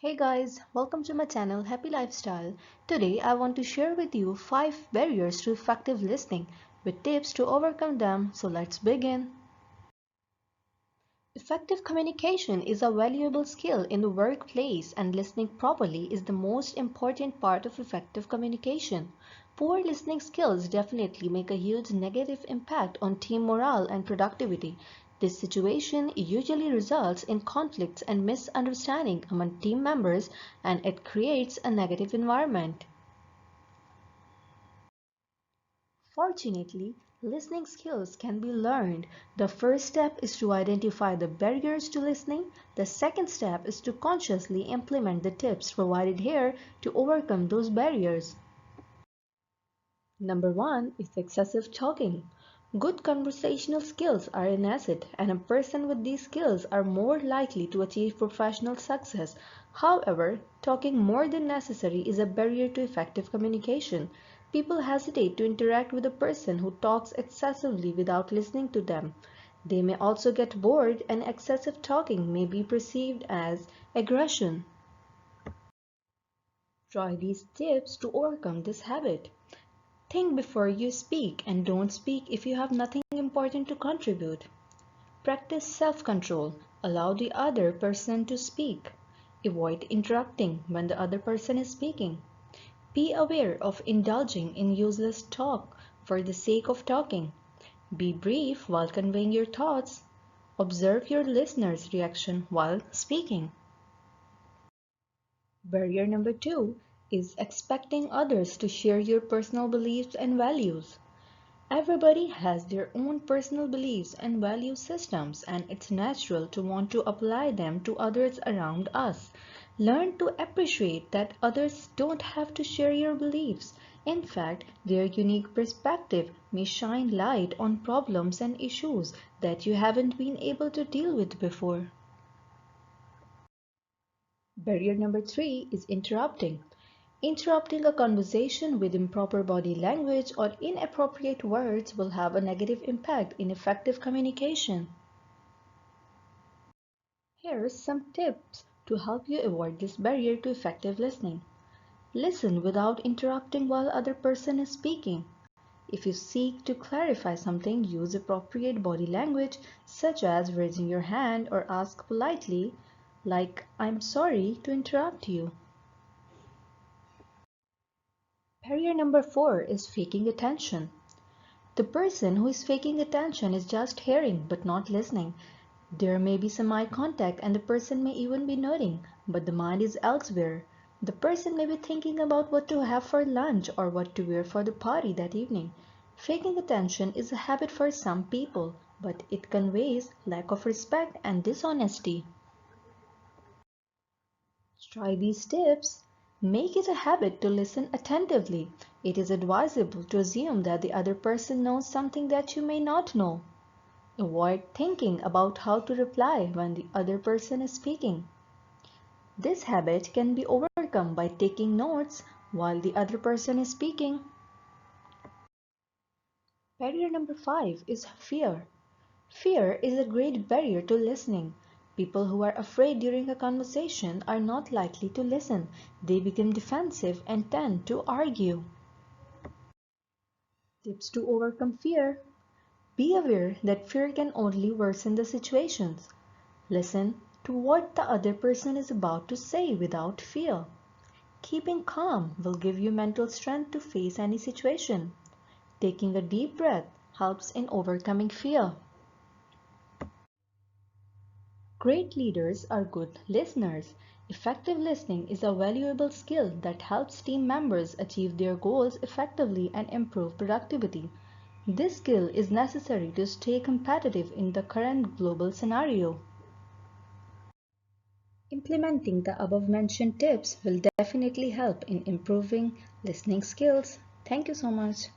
Hey guys, welcome to my channel Happy Lifestyle. Today I want to share with you 5 barriers to effective listening with tips to overcome them. So let's begin. Effective communication is a valuable skill in the workplace, and listening properly is the most important part of effective communication. Poor listening skills definitely make a huge negative impact on team morale and productivity. This situation usually results in conflicts and misunderstanding among team members, and it creates a negative environment. Fortunately, listening skills can be learned. The first step is to identify the barriers to listening. The second step is to consciously implement the tips provided here to overcome those barriers. Number 1 is excessive talking. Good conversational skills are an asset, and a person with these skills are more likely to achieve professional success. However, talking more than necessary is a barrier to effective communication. People hesitate to interact with a person who talks excessively without listening to them. They may also get bored, and excessive talking may be perceived as aggression. Try these tips to overcome this habit. Think before you speak, and don't speak if you have nothing important to contribute. Practice self-control. Allow the other person to speak. Avoid interrupting when the other person is speaking. Be aware of indulging in useless talk for the sake of talking. Be brief while conveying your thoughts. Observe your listener's reaction while speaking. Barrier number 2 is expecting others to share your personal beliefs and values. Everybody has their own personal beliefs and value systems, and it's natural to want to apply them to others around us. Learn to appreciate that others don't have to share your beliefs. In fact, their unique perspective may shine light on problems and issues that you haven't been able to deal with before. Barrier number 3 is interrupting. Interrupting a conversation with improper body language or inappropriate words will have a negative impact in effective communication. Here's some tips to help you avoid this barrier to effective listening. Listen without interrupting while other person is speaking. If you seek to clarify something, use appropriate body language such as raising your hand or ask politely, like "I'm sorry to interrupt you." Barrier number 4 is faking attention. The person who is faking attention is just hearing but not listening. There may be some eye contact and the person may even be nodding, but the mind is elsewhere. The person may be thinking about what to have for lunch or what to wear for the party that evening. Faking attention is a habit for some people, but it conveys lack of respect and dishonesty. Try these tips. Make it a habit to listen attentively. It is advisable to assume that the other person knows something that you may not know. Avoid thinking about how to reply when the other person is speaking. This habit can be overcome by taking notes while the other person is speaking. Barrier number 5 is fear. Fear is a great barrier to listening. People who are afraid during a conversation are not likely to listen. They become defensive and tend to argue. Tips to overcome fear. Be aware that fear can only worsen the situations. Listen to what the other person is about to say without fear. Keeping calm will give you mental strength to face any situation. Taking a deep breath helps in overcoming fear. Great leaders are good listeners. Effective listening is a valuable skill that helps team members achieve their goals effectively and improve productivity. This skill is necessary to stay competitive in the current global scenario. Implementing the above mentioned tips will definitely help in improving listening skills. Thank you so much.